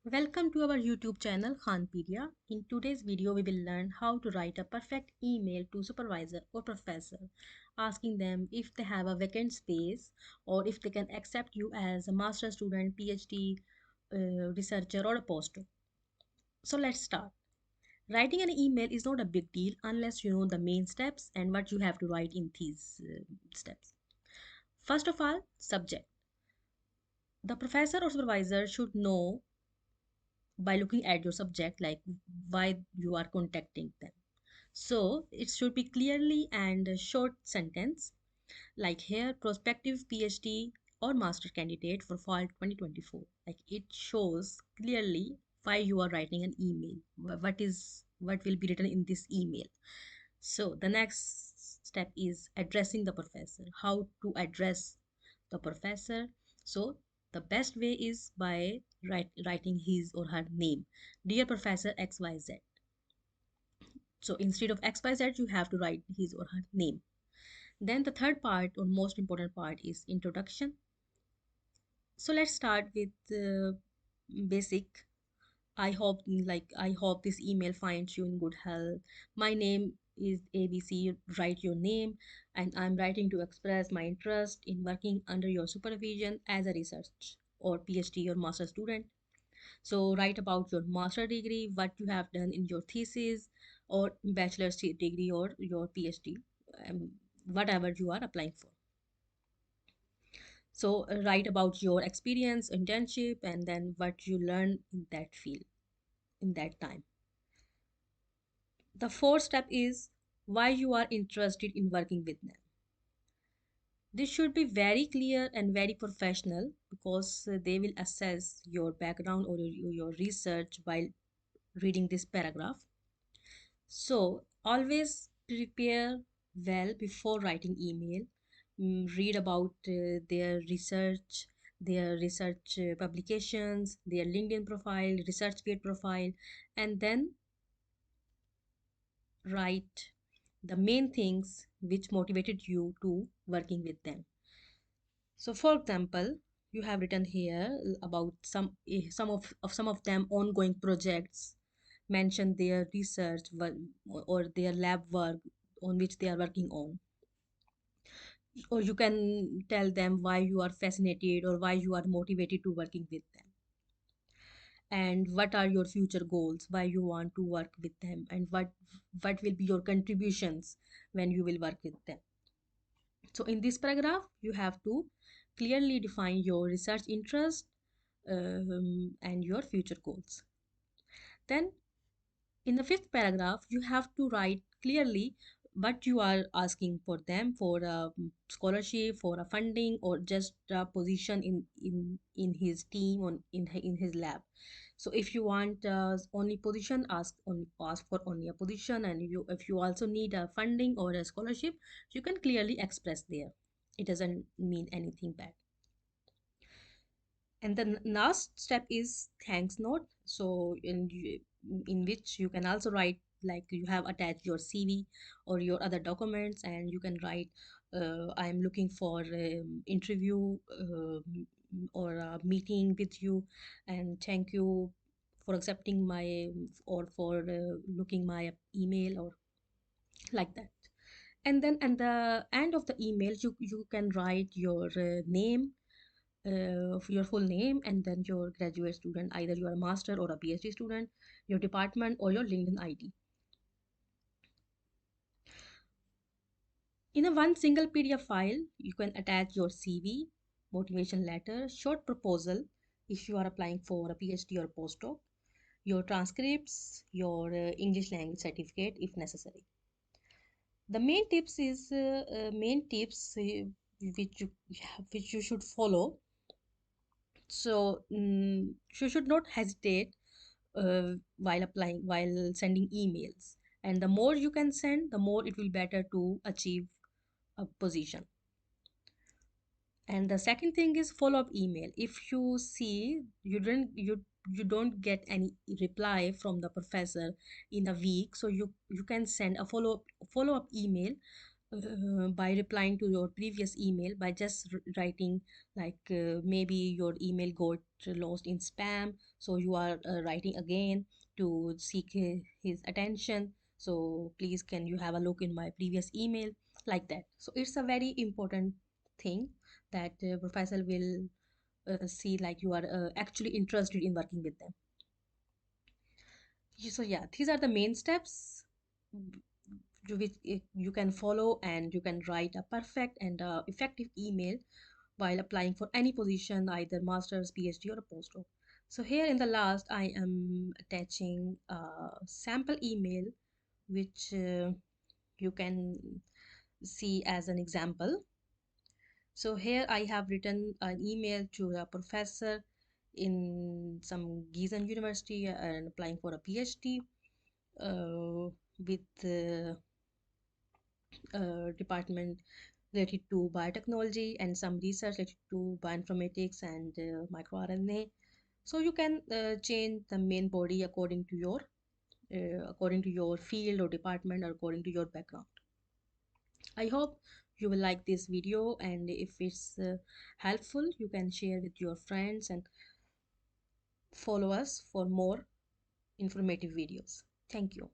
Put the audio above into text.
Welcome to our YouTube channel KhanPedia. In today's video, we will learn how to write a perfect email to supervisor or professor, asking them if they have a vacant space or if they can accept you as a master student, PhD, researcher, or a postdoc. So let's start. Writing an email is not a big deal unless you know the main steps and what you have to write in these steps. First of all, subject. The professor or supervisor should know by looking at your subject, like why you are contacting them. So it should be clearly and a short sentence, like here, prospective PhD or master candidate for fall 2024. Like it shows clearly why you are writing an email. What will be written in this email. So the next step is addressing the professor. How to address the professor? So the best way is by writing his or her name. Dear Professor XYZ. So instead of XYZ, you have to write his or her name. Then the third part or most important part is introduction. So let's start with basic. I hope this email finds you in good health. My name is ABC. Write your name, and I'm writing to express my interest in working under your supervision as a research or PhD or master student. So write about your master degree, what you have done in your thesis or bachelor's degree or your PhD, um, whatever you are applying for. So write about your experience, internship, and then what you learned in that field in that time. The fourth step is why you are interested in working with them. This should be very clear and very professional because they will assess your background or your research while reading this paragraph. So always prepare well before writing email. Read about their research publications, their LinkedIn profile, research paid profile, and then write the main things which motivated you to working with them. So for example, you have written here about some of them ongoing projects, mention their research or their lab work on which they are working on, or you can tell them why you are fascinated or why you are motivated to working with them, and what are your future goals, why you want to work with them, and what will be your contributions when you will work with them. So in this paragraph you have to clearly define your research interest, and your future goals. Then in the fifth paragraph you have to write clearly what you are asking for them, for a scholarship, for a funding, or just a position in his team on in his lab. So if you want only position, ask for only a position, and if you also need a funding or a scholarship, you can clearly express there. It doesn't mean anything bad. And the last step is thanks note. So in which you can also write, like you have attached your CV or your other documents, and you can write, I'm looking for interview or a meeting with you, and thank you for accepting my or for looking my email, or like that. And then at the end of the email you can write your name, your full name, and then your graduate student, either you are a master or a PhD student, your department, or your LinkedIn ID. In a one single PDF file, you can attach your CV, motivation letter, short proposal if you are applying for a PhD or postdoc, your transcripts, your English language certificate if necessary. The main tips is which you should follow. So you should not hesitate while sending emails, and the more you can send, the more it will better to achieve a position. And the second thing is follow up email. If you see you don't get any reply from the professor in a week, so you can send a follow up email by replying to your previous email by just writing, like maybe your email got lost in spam, so you are writing again to seek his attention, so please can you have a look in my previous email, like that. So it's a very important thing that professor will see like you are actually interested in working with them. So yeah, these are the main steps which you can follow, and you can write a perfect and effective email while applying for any position, either master's, PhD, or a postdoc. So here in the last, I am attaching a sample email which you can see as an example. So here I have written an email to a professor in some Gießen University and applying for a PhD with department related to biotechnology and some research related to bioinformatics and microRNA. So you can change the main body according to your field or department, or according to your background. I hope you will like this video, and if it's helpful, you can share with your friends and follow us for more informative videos. Thank you.